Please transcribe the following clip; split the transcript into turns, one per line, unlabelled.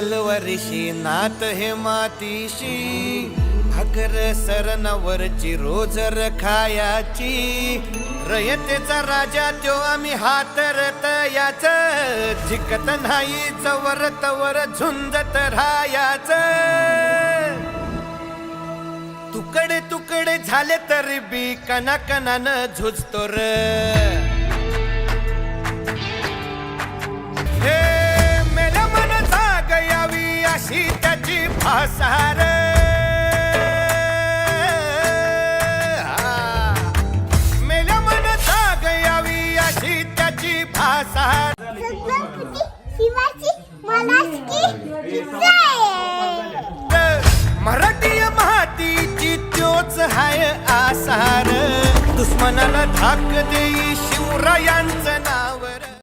तलवारीशी नात हे मातीशी भाकर सरणावरची रोजर खायाची रयतेचा राजा त्यो आम्ही हातरत याच झिकत नाही जवर तवर झुंजत राहायाच तुकडे तुकडे झाले तरी बी कणाकणानं झुजतो र हे मेल्या मन जाग यावी अशी त्याची भासार मेल्या मन जाग यावी अशी त्याची भासार मराठी मातीची त्योच हाय आसार दुश्मनाला धाक देई शिवरायांचं